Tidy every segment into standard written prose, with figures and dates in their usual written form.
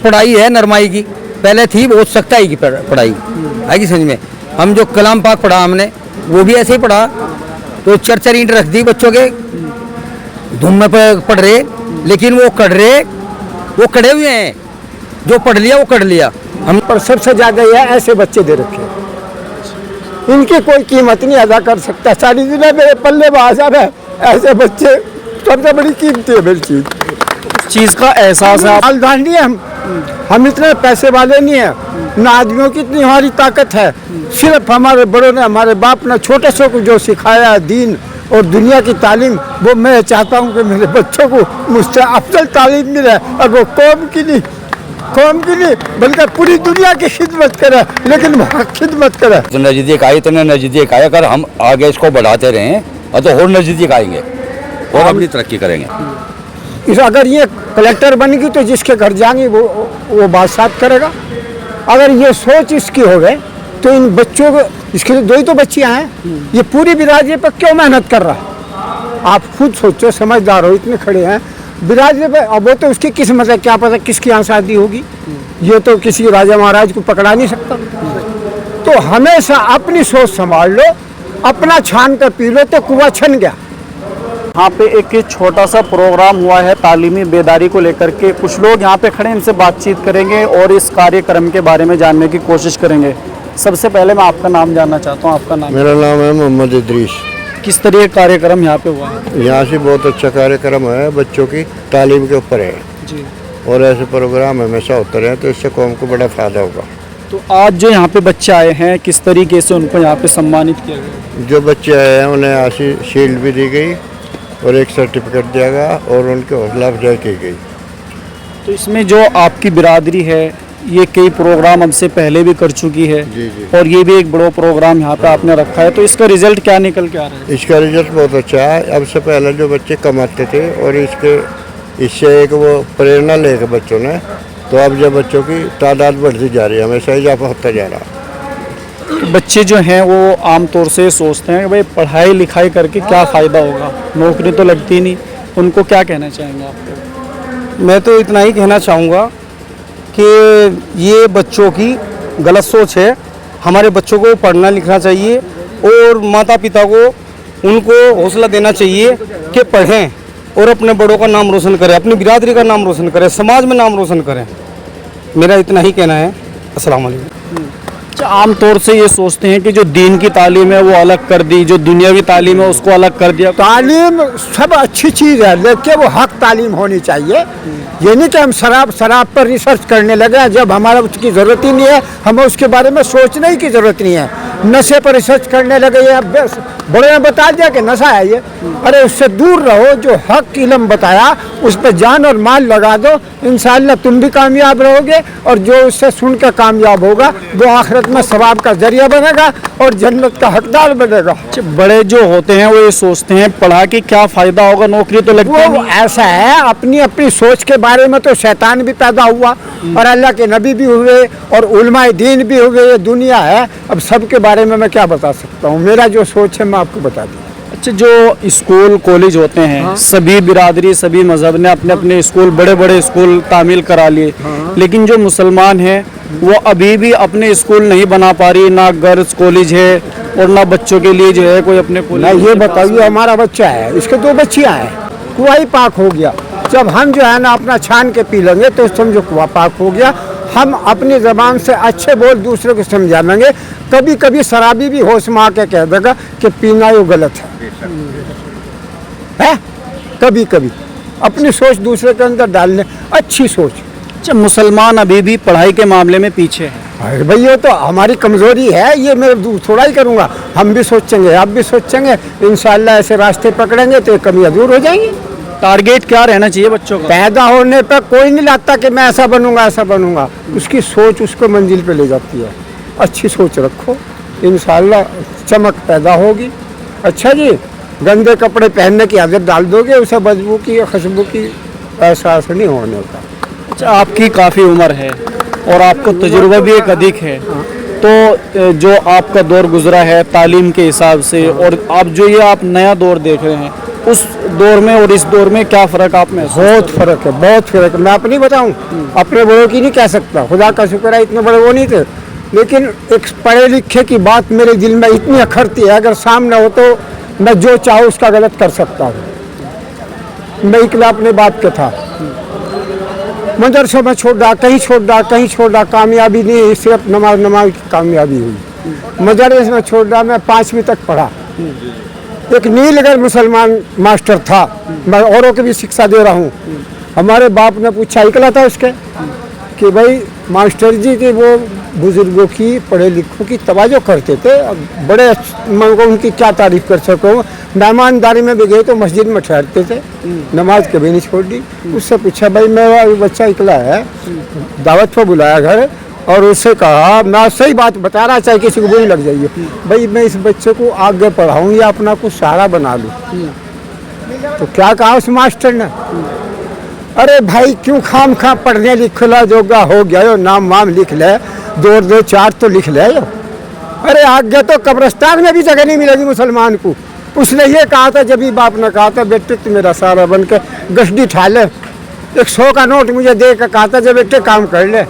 पढ़ाई है नरमाई की, पहले थी बहुत सख्ताई की पढ़ाई है कि समझ में। हम जो कलाम पाक पढ़ा हमने वो भी ऐसे ही पढ़ा, तो 4-4 ईंट रख दी बच्चों के, धूम में पढ़ रहे, लेकिन वो कड़े हुए हैं, जो पढ़ लिया वो कढ़ लिया। हम पर सबसे ज्यादा यह ऐसे बच्चे दे रखे, इनकी कोई कीमत नहीं अदा कर सकता। सारी दुनिया मेरे पल्ले बाजार है, ऐसे बच्चे सबसे बड़ी कीमती है मेरी चीज़ का एहसास है। मालधानी है हम इतने पैसे वाले नहीं है, ना आदमियों की इतनी हमारी ताकत है। सिर्फ हमारे बड़ों ने, हमारे बाप ने छोटे से को जो सिखाया दीन और दुनिया की तालीम, वो मैं चाहता हूँ कि मेरे बच्चों को मुझसे अफजल तालीम मिले, और वो कौम की नहीं बल्कि पूरी दुनिया की खिदमत करे, लेकिन खिदमत करे। तो नज़दीक आई, इतने नज़दीक आए, अगर हम आगे इसको बढ़ाते रहें तो और नज़दीक आएंगे और अपनी तरक्की करेंगे। अगर ये कलेक्टर बनेगी तो जिसके घर जाएंगे वो बात साफ करेगा। अगर ये सोच इसकी हो गए तो इन बच्चों को, इसके लिए 2 ही तो बच्चियां हैं, ये पूरी बिरादरी पर क्यों मेहनत कर रहा है? आप खुद सोचो, समझदार हो, इतने खड़े हैं बिरादरी पे। अब वो तो उसकी किस्मत है, क्या पता किसकी यहाँ शादी होगी, ये तो किसी राजा महाराज को पकड़ा नहीं सकता। तो हमेशा अपनी सोच संभाल लो, अपना छान कर पी लो तो कुआं छन गया। यहाँ पे एक छोटा सा प्रोग्राम हुआ है तालीमी बेदारी को लेकर के, कुछ लोग यहाँ पे खड़े, इनसे बातचीत करेंगे और इस कार्यक्रम के बारे में जानने की कोशिश करेंगे। सबसे पहले मैं आपका नाम जानना चाहता हूँ। आपका नाम? मेरा नाम है मोहम्मद इदरीस। किस तरह का कार्यक्रम यहाँ पे हुआ है? यहाँ से बहुत अच्छा कार्यक्रम है, बच्चों की तालीम के ऊपर है जी, और ऐसे प्रोग्राम हमेशा होते रहे तो इससे कौम को बड़ा फायदा होगा। तो आज जो यहाँ पे बच्चे आए हैं, किस तरीके से उनको यहाँ पे सम्मानित किया गया? जो बच्चे आए हैं उन्हें ऐसी शील्ड भी दी गई और एक सर्टिफिकेट दिया गया और उनकी हौसला अफजाई की गई। तो इसमें जो आपकी बिरादरी है, ये कई प्रोग्राम हमसे पहले भी कर चुकी है जी जी, और ये भी एक बड़ा प्रोग्राम यहाँ पे आपने रखा है, तो इसका रिजल्ट क्या निकल के आ रहा है? इसका रिजल्ट बहुत अच्छा है। अब से पहले जो बच्चे कमाते थे और इससे एक वो प्रेरणा लेकर बच्चों ने, तो अब जब बच्चों की तादाद बढ़ती जा रही है, हमेशा इजाफा होता जा रहा है। तो बच्चे जो हैं वो आमतौर से सोचते हैं कि भाई पढ़ाई लिखाई करके क्या फ़ायदा होगा, नौकरी तो लगती नहीं, उनको क्या कहना चाहेंगे आप? मैं तो इतना ही कहना चाहूँगा कि ये बच्चों की गलत सोच है। हमारे बच्चों को पढ़ना लिखना चाहिए और माता पिता को उनको हौसला देना चाहिए कि पढ़ें और अपने बड़ों का नाम रोशन करें, अपनी बिरादरी का नाम रोशन करें, समाज में नाम रोशन करें। मेरा इतना ही कहना है। अस्सलाम वालेकुम। आमतौर से ये सोचते हैं कि जो दीन की तालीम है वो अलग कर दी, जो दुनियावी तालीम है उसको अलग कर दिया। तालीम सब अच्छी चीज़ है, लेकिन वो हक तालीम होनी चाहिए। ये नहीं कि हम शराब पर रिसर्च करने लगे जब हमारा उसकी ज़रूरत ही नहीं है, हमें उसके बारे में सोचने ही की ज़रूरत नहीं है। नशे पर रिसर्च करने लगे, ये बड़े ने बता दिया कि नशा है ये, अरे उससे दूर रहो। जो हक इल्म बताया उस पर जान और माल लगा दो, इंशाअल्लाह तुम भी कामयाब रहोगे, और जो उससे सुन कर कामयाब होगा वो आखिरत में सवाब का जरिया बनेगा और जन्नत का हकदार बनेगा। बड़े जो होते हैं वो ये सोचते हैं पढ़ा के क्या फ़ायदा होगा, नौकरी तो लगती वो नहीं। ऐसा है, अपनी अपनी सोच के बारे में तो शैतान भी पैदा हुआ और अल्लाह के नबी भी हुए और उलमाए दीन भी हुए। ये दुनिया है, अब सबके बारे में मैं क्या बता सकता हूँ। मेरा जो सोच है मैं आपको बता दूँ। अच्छा, जो स्कूल कॉलेज होते हैं, हाँ। सभी बिरादरी सभी मजहब ने अपने अपने स्कूल, बड़े बड़े स्कूल तामील करा लिए, हाँ। लेकिन जो मुसलमान हैं वो अभी भी अपने स्कूल नहीं बना पा रही, ना गर्ल्स कॉलेज है और ना बच्चों के लिए जो है कोई अपने कॉलेज। ये बताइए, हमारा बच्चा है, इसके 2 बच्चियाँ हैं, कुआं ही पाक हो गया। जब हम जो है ना अपना छान के पी लेंगे तो समझो कुआं पाक हो गया। हम अपनी ज़बान से अच्छे बोल दूसरे को समझा लेंगे। कभी कभी शराबी भी होश में आके कह देगा कि पीना ये गलत है? कभी कभी अपनी सोच दूसरे के अंदर डालने, अच्छी सोच। अच्छा, मुसलमान अभी भी पढ़ाई के मामले में पीछे है। अरे भाई ये तो हमारी कमज़ोरी है, ये मैं थोड़ा ही करूँगा। हम भी सोचेंगे, आप भी सोचेंगे, इंशाअल्लाह ऐसे रास्ते पकड़ेंगे तो ये कमियाँ दूर हो जाएंगी। टारगेट क्या रहना चाहिए बच्चों का? पैदा होने पर कोई नहीं लगता कि मैं ऐसा बनूंगा। उसकी सोच उसको मंजिल पे ले जाती है। अच्छी सोच रखो, इंशाअल्लाह चमक पैदा होगी। अच्छा जी, गंदे कपड़े पहनने की आदत डाल दोगे, उसे बदबू की या खुशबू की एहसास नहीं होने का। अच्छा, आपकी काफ़ी उम्र है और आपको तजुर्बा भी एक अधिक है, तो जो आपका दौर गुजरा है तालीम के हिसाब से, और अब जो ये आप नया दौर देख रहे हैं, उस दौर में और इस दौर में क्या फ़र्क आप में? बहुत फर्क है, बहुत फर्क है। मैं अपनी बताऊं, अपने बड़ों की नहीं कह सकता, खुदा का शुक्र है इतने बड़े वो नहीं थे, लेकिन एक पढ़े लिखे की बात मेरे दिल में इतनी अखरती है, अगर सामने हो तो मैं जो चाहूँ उसका गलत कर सकता हूँ। मैं इकला अपने बाप के था, मदरसा में छोड़ रहा, कहीं छोड़ रहा, कहीं छोड़ रहा, कामयाबी नहीं, सिर्फ नमाज की कामयाबी हुई। मदरसे में छोड़ रहा, मैं 5वीं तक पढ़ा। एक नीलगढ़ मुसलमान मास्टर था, मैं औरों को भी शिक्षा दे रहा हूँ। हमारे बाप ने पूछा, इकला था उसके, कि भाई मास्टर जी के वो बुजुर्गों की पढ़े लिखों की तवज्जो करते थे, बड़े मैं उनकी क्या तारीफ कर सकूँ। मेहमानदारी में भी गए तो मस्जिद में ठहरते थे, नमाज कभी नहीं छोड़ दी। उससे पूछा, भाई मेरा बच्चा इकला है, दावत पर बुलाया घर, और उससे कहा, मैं सही बात बता रहा, चाहे किसी को बुरी लग जाइए, भाई मैं इस बच्चे को आगे पढ़ाऊँ या अपना कुछ सहारा बना लूँ। तो क्या कहा उस मास्टर ने, अरे भाई क्यों खाम खा पढ़ने लिखला जोगा हो गया यो, नाम वाम लिख ले, 2 4 तो लिख ले यो। अरे आगे तो कब्रिस्तान में भी जगह नहीं मिलेगी मुसलमान को। उसने ये कहा था, जब भी बाप ने कहा था, बेटे तू मेरा सारा बन के गश्ती ठा ले, 100 का नोट मुझे दे कर कहा था, जब बेटे काम कर ले।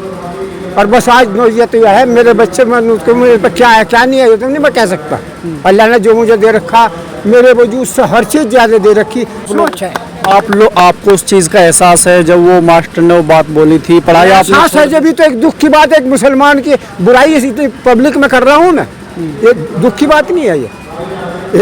और बस आज नौजियत यह है, मेरे बच्चे में उसको मुझे पर क्या है क्या नहीं है, तो नहीं मैं कह सकता। अल्लाह ने जो मुझे दे रखा, मेरे वजूद से हर चीज़ ज़्यादा दे रखी, सोच है। आपको उस चीज़ का एहसास है जब वो मास्टर ने वो बात बोली थी? पढ़ाई आपने एहसास है, जब भी तो एक दुख की बात है, एक मुसलमान की बुराई इसी पब्लिक में कर रहा हूँ मैं, ये दुख की बात नहीं है। ये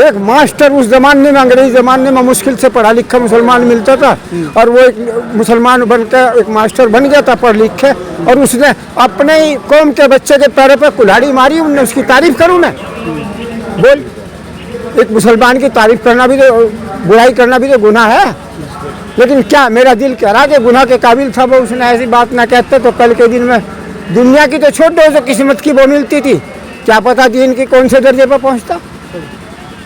एक मास्टर उस जमाने में, अंग्रेजी जमाने में मुश्किल से पढ़ा लिखा मुसलमान मिलता था, और वो एक मुसलमान बनकर एक मास्टर बन गया था पढ़ लिख के, और उसने अपने ही कौम के बच्चे के पैरों पर कुल्हाड़ी मारी। उनने उसकी तारीफ करूँ मैं? बोल, एक मुसलमान की तारीफ करना भी तो, बुराई करना भी तो गुनाह है। लेकिन क्या मेरा दिल कह रहा कि गुनाह के काबिल था वो, उसने ऐसी बात ना कहते तो कल के दिन में दुनिया की तो छोड़ दो, जो किस्मत की वो मिलती थी, क्या पता दीन की कौन से दर्जे पर पहुंचता।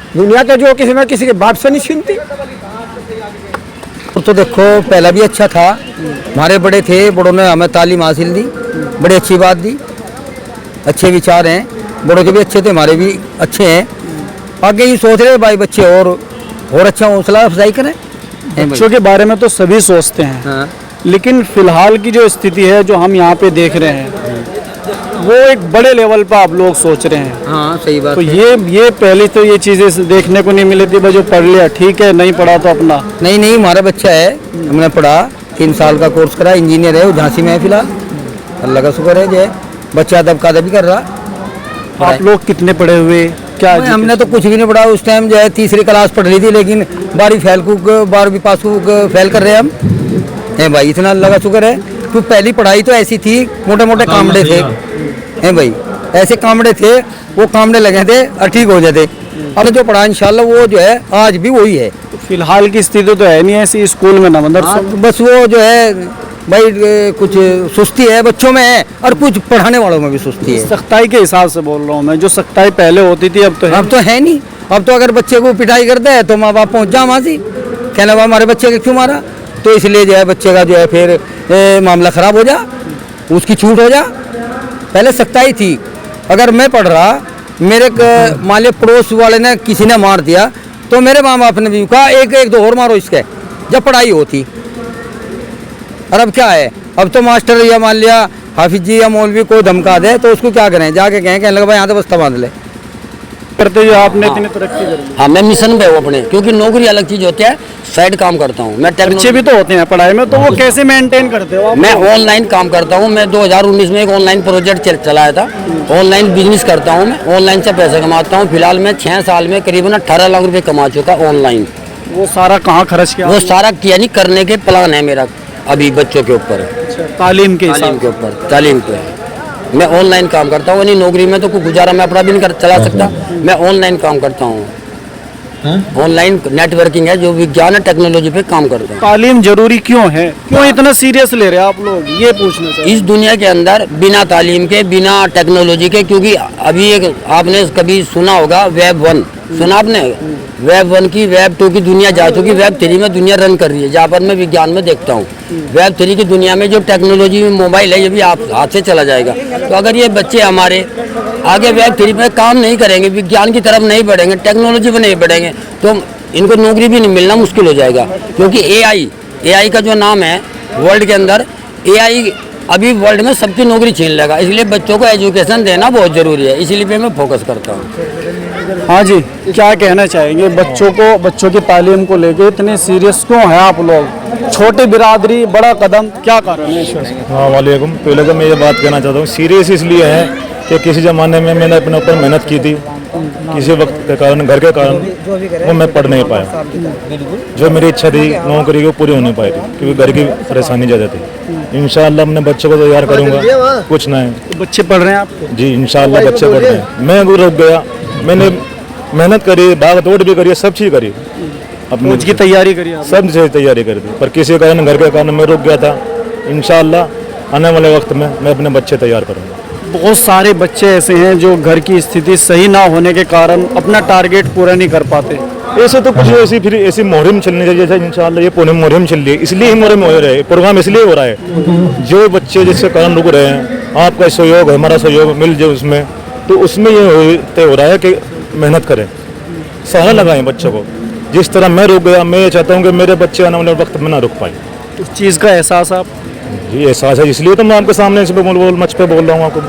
दुनिया के जो किसी के बाप से नहीं छीनती। तो देखो पहला भी अच्छा था, हमारे बड़े थे, बड़ों ने हमें तालीम हासिल दी, बड़ी अच्छी बात दी, अच्छे विचार हैं, बड़ों के भी अच्छे थे, हमारे भी अच्छे हैं। आगे ये सोच रहे भाई बच्चे और अच्छा हौसला अफजाई करें। बच्चों के बारे में तो सभी सोचते हैं, हाँ। लेकिन फिलहाल की जो स्थिति है जो हम यहाँ पे देख रहे हैं, वो एक बड़े लेवल पर आप लोग सोच रहे हैं। हाँ सही बात तो है। ये पहले तो ये चीज़ें देखने को नहीं मिली थी, जो पढ़ लिया ठीक है, नहीं पढ़ा तो अपना। नहीं हमारा बच्चा है, हमने पढ़ा 3 साल का कोर्स करा, इंजीनियर है, वो झांसी में है फिलहाल, अल्लाह का शुक्र है। जो है बच्चा अदब का अदब ही कर रहा। आप लोग कितने पढ़े हुए? क्या हमने तो कुछ भी नहीं पढ़ा उस टाइम, जो है 3री क्लास पढ़ ली थी, लेकिन 12वीं पास फेल कर रहे हैं हम। हैं भाई, इतना अल्लाह का शुक्र है। तो पहली पढ़ाई तो ऐसी थी, मोटे मोटे कामड़े थे, हैं भाई, ऐसे कामड़े थे, वो कामड़े लगे थे और ठीक हो जाते। अब जो पढ़ा इंशाल्लाह वो जो है आज भी वही है। फिलहाल की स्थिति तो है नहीं ऐसी स्कूल में ना, हाँ, बस वो जो है भाई कुछ सुस्ती है बच्चों में है, और कुछ पढ़ाने वालों में भी सुस्ती है। सख्ताई के हिसाब से बोल रहा हूँ मैं, जो सख्ताई पहले होती थी अब तो है नहीं। अब तो अगर बच्चे को पिटाई करते हैं तो माँ बाप पहुँच जा वहाँ से, कहना बाबा हमारे बच्चे को क्यों मारा, तो इसलिए जो है बच्चे का जो है फिर मामला ख़राब हो जा, उसकी छूट हो जा। पहले सख्ताई थी, अगर मैं पढ़ रहा, मेरे मान लिया पड़ोस वाले ने किसी ने मार दिया, तो मेरे माँ बाप ने भी कहा एक 2 और मारो इसके, जब पढ़ाई होती। और अब क्या है, अब तो मास्टर या मान लिया हाफिज जी या मौलवी कोई धमका दे तो उसको क्या करें, जाके कहें कहने लगा भाई यहाँ तो बस्ता बांध ले। करते जो आपने इतनी तरक्की कर ली। हाँ, मैं मिशन पे हूँ अपने, क्योंकि नौकरी अलग चीज़ होती है, साइड काम करता हूँ मैं। बच्चे भी तो होते हैं पढ़ाई में, तो वो कैसे मेंटेन करते हो आप? मैं ऑनलाइन काम करता हूँ। मैं 2019 में एक ऑनलाइन प्रोजेक्ट चलाया था, ऑनलाइन बिजनेस करता हूँ मैं, ऑनलाइन से पैसे कमाता हूँ। फिलहाल मैं 6 साल में करीबन 18 लाख रुपए कमा चुका ऑनलाइन। वो सारा कहाँ खर्च किया? वो सारा किया नहीं, करने के प्लान है मेरा अभी बच्चों के ऊपर, तालीम के तालीम पे मैं ऑनलाइन काम करता हूँ। नहीं नौकरी में तो कोई गुजारा मैं अपना भी नहीं चला सकता, मैं ऑनलाइन काम करता हूँ। ऑनलाइन नेटवर्किंग है, जो विज्ञान और टेक्नोलॉजी पे काम करते हैं। तालीम जरूरी क्यों है, क्यों इतना सीरियस ले रहे हैं आप लोग, ये पूछना चाहिए। इस दुनिया के अंदर बिना तालीम के, बिना टेक्नोलॉजी के, क्योंकि अभी एक आपने कभी सुना होगा वेब 1, सुना आपने? वेब 1 की वेब 2 की दुनिया जा चुकी, वेब 3 में दुनिया रन कर रही है, जहाँ पर मैं विज्ञान में देखता हूँ। वेब 3 की दुनिया में जो टेक्नोलॉजी में मोबाइल है, ये भी आप हाथ से चला जाएगा। तो अगर ये बच्चे हमारे आगे वेब 3 में काम नहीं करेंगे, विज्ञान की तरफ नहीं बढ़ेंगे, टेक्नोलॉजी में नहीं बढ़ेंगे, तो इनको नौकरी भी नहीं मिलना मुश्किल हो जाएगा, क्योंकि एआई का जो नाम है वर्ल्ड के अंदर, एआई अभी वर्ल्ड में सबकी नौकरी छीन लेगा। इसलिए बच्चों को एजुकेशन देना बहुत ज़रूरी है, इसीलिए मैं फोकस करता हूँ। हाँ जी, क्या कहना चाहेंगे बच्चों की तालीम को लेके इतने सीरियस क्यों हैं आप लोग? छोटी बिरादरी, बड़ा कदम, क्या कारण है? हाँ वालेकुम। पहले तो मैं ये बात कहना चाहता हूँ, सीरियस इसलिए है कि किसी ज़माने में मैंने अपने ऊपर मेहनत की थी, किसी वक्त के कारण, घर के कारण वो मैं पढ़ नहीं पाया। जो मेरी इच्छा थी नौकरी की वो पूरी होने पाई थी, क्योंकि घर की परेशानी ज़्यादा थी। इंशाअल्लाह अपने बच्चों को तैयार करूँगा, कुछ नहीं। तो बच्चे पढ़ रहे हैं आपके? जी इंशाअल्लाह बच्चे पढ़ रहे हैं। मैं भी रुक गया, मैंने मेहनत करी, भाग दौड़ भी करी, सब चीज़ करी, अपनी फौज की तैयारी करी आपने? सब से तैयारी करी थी, पर किसी कारण, घर के कारण मैं रुक गया था। इंशाअल्लाह आने वाले वक्त में मैं अपने बच्चे तैयार करूँगा। बहुत सारे बच्चे ऐसे हैं जो घर की स्थिति सही ना होने के कारण अपना टारगेट पूरा नहीं कर पाते। ऐसे तो कुछ ऐसी फिर ऐसी मुहिम चलनी चाहिए, जैसे इंशाअल्लाह ये पूरी मुहिम चल रही है, इसलिए ही मुहिम हो रहा है, प्रोग्राम इसलिए हो रहा है। जो बच्चे जिसके कारण रुक रहे हैं, आपका सहयोग, हमारा सहयोग मिल जाए उसमें, तो उसमें ये तय हो रहा है कि मेहनत करें, सहारा लगाएं बच्चों को। जिस तरह मैं रुक गया, मैं ये चाहता हूँ कि मेरे बच्चे आने वाले वक्त में ना रुक पाए। उस चीज़ का एहसास आप? जी एहसास है, इसलिए तो मैं आपके सामने इस पे मंच पे बोल रहा हूँ आपको।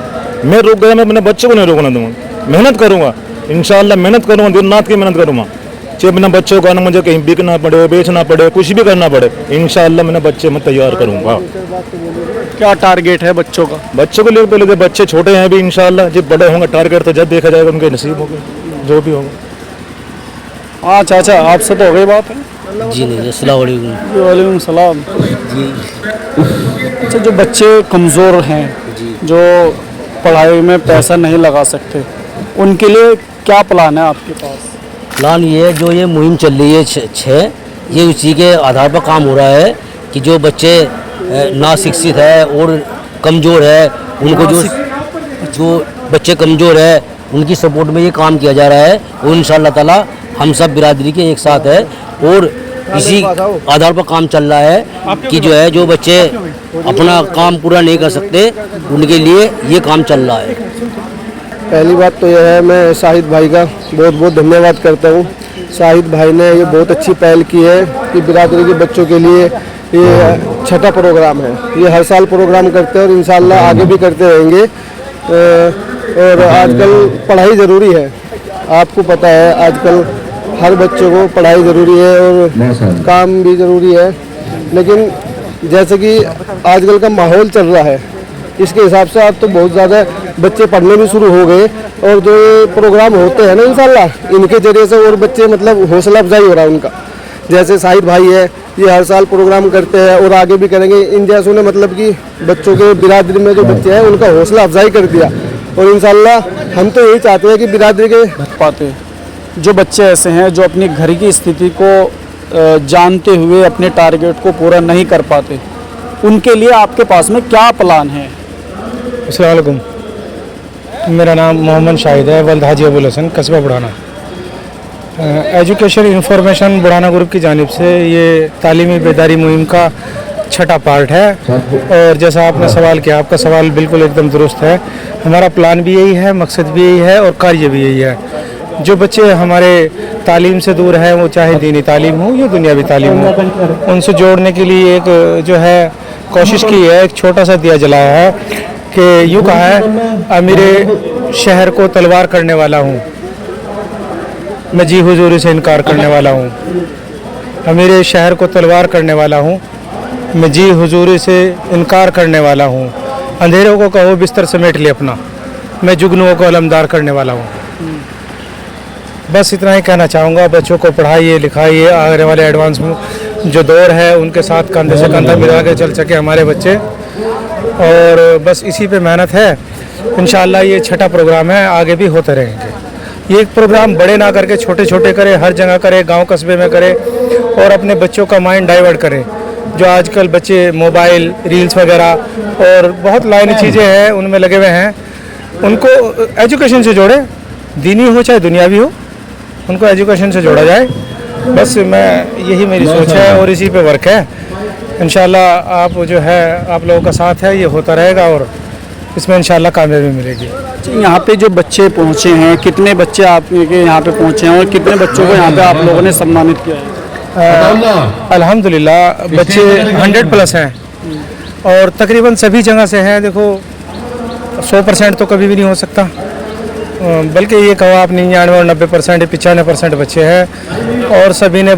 मैं रुक गया, मैं अपने बच्चे को नहीं रोकना दूँगा, मेहनत करूँगा, इंशाअल्लाह मेहनत करूँगा, दिन रात की मेहनत करूँगा। चाहे अपने बच्चों को मुझे कहीं बिकना पड़े, बेचना पड़े, कुछ भी करना पड़े, इंशाअल्लाह मैंने बच्चे मैं तैयार करूँगा। क्या टारगेट है बच्चों का? बच्चों को लिए पहले तो बच्चे छोटे हैं अभी, इंशाअल्लाह जब बड़े होंगे टारगेट तो जब देखा जाएगा, उनके नसीब होंगे जो भी होगा। हाँ चाचा, आपसे तो हो गई बात है? जी नहीं, अस्सलाम वालेकुम। वालेकुम सलाम। जी अच्छा, जो बच्चे कमज़ोर हैं, जो पढ़ाई में पैसा नहीं लगा सकते, उनके लिए क्या प्लान है आपके पास? प्लान ये है, जो ये मुहिम चल रही है छः, ये उसी के आधार पर काम हो रहा है कि जो बच्चे ना शिक्षित है और कमज़ोर है, उनको जो बच्चे कमज़ोर है उनकी सपोर्ट में ये काम किया जा रहा है। और इंशाअल्लाह ताला हम सब बिरादरी के एक साथ है और इसी आधार पर काम चल रहा है कि जो है जो बच्चे अपना काम पूरा नहीं कर सकते उनके लिए ये काम चल रहा है। पहली बात तो यह है, मैं शाहिद भाई का बहुत बहुत धन्यवाद करता हूँ। शाहिद भाई ने ये बहुत अच्छी पहल की है कि बिरादरी के बच्चों के लिए ये छठा प्रोग्राम है। ये हर साल प्रोग्राम करते हैं और इंशाअल्लाह आगे भी करते रहेंगे। और आजकल पढ़ाई ज़रूरी है, आपको पता है आजकल हर बच्चे को पढ़ाई ज़रूरी है और काम भी ज़रूरी है। लेकिन जैसे कि आजकल का माहौल चल रहा है, इसके हिसाब से अब तो बहुत ज़्यादा बच्चे पढ़ने भी शुरू हो गए। और जो ये प्रोग्राम होते हैं ना इंशाल्लाह, इनके ज़रिए से और बच्चे मतलब हौसला अफजाई हो रहा है उनका। जैसे शाहिद भाई है, ये हर साल प्रोग्राम करते हैं और आगे भी करेंगे। इन जैसों ने मतलब कि बच्चों के बिरादरी में जो बच्चे हैं उनका हौसला अफजाई कर दिया। और इंशाल्लाह हम तो यही चाहते हैं कि बिरादरी के पाते जो बच्चे ऐसे हैं जो अपनी घर की स्थिति को जानते हुए अपने टारगेट को पूरा नहीं कर पाते, उनके लिए आपके पास में क्या प्लान है? अस्सलाम वालेकुम, मेरा नाम मोहम्मद शाहिद है, वल्द हाजी अबुल हसन, कस्बा Budhana. Education information Budhana group की जानिब से ये तालीमी बेदारी मुहिम का छठा पार्ट है। और जैसा आपने सवाल किया, आपका सवाल बिल्कुल एकदम दुरुस्त है। हमारा प्लान भी यही है, मकसद भी यही है और कार्य भी यही है। जो बच्चे हमारे तालीम से दूर हैं, वो चाहे दीनी तालीम हो या दुनियावी तालीम हो, उनसे जोड़ने के लिए एक जो है कोशिश की है, एक छोटा सा दिया जलाया है कि यूँ कहा है, अमीरे शहर को तलवार करने वाला हूँ, मैं जी हुजूरी से इनकार करने वाला हूँ। अमीरे शहर को तलवार करने वाला हूँ, मैं जी हुजूरी से इनकार करने वाला हूँ। अंधेरों को कहो बिस्तर समेट ले अपना, मैं जुगनुओं को अलमदार करने वाला हूँ। बस इतना ही कहना चाहूँगा। बच्चों को पढ़ाइए लिखाइए, आने वाले एडवांस जो दौर है उनके साथ कंधे से कंधा मिला के चल सके हमारे बच्चे। और बस इसी पे मेहनत है। इंशाअल्लाह ये छठा प्रोग्राम है, आगे भी होते रहेंगे। ये एक प्रोग्राम बड़े ना करके छोटे छोटे करे, हर जगह करे, गांव कस्बे में करे और अपने बच्चों का माइंड डाइवर्ट करे। जो आजकल बच्चे मोबाइल, रील्स वगैरह और बहुत लाइन चीज़ें हैं उनमें लगे हुए हैं, उनको एजुकेशन से जोड़े, दीनी हो चाहे दुनियावी हो, उनको एजुकेशन से जोड़ा जाए। बस मैं यही मेरी सोच है और इसी पे वर्क है। इंशाल्लाह आप जो है आप लोगों का साथ है, ये होता रहेगा और इसमें इंशाल्लाह कामयाबी मिलेगी। यहाँ पे जो बच्चे पहुँचे हैं, कितने बच्चे आपके यहाँ पे पहुँचे हैं और कितने बच्चों को यहाँ पे आप लोगों ने सम्मानित किया है? अल्हम्दुलिल्लाह बच्चे 100+ हैं और तकरीबन सभी जगह से हैं। देखो 100% तो कभी भी नहीं हो सकता, बल्कि ये कहो आप 99 और 90% 95% बच्चे हैं और सभी ने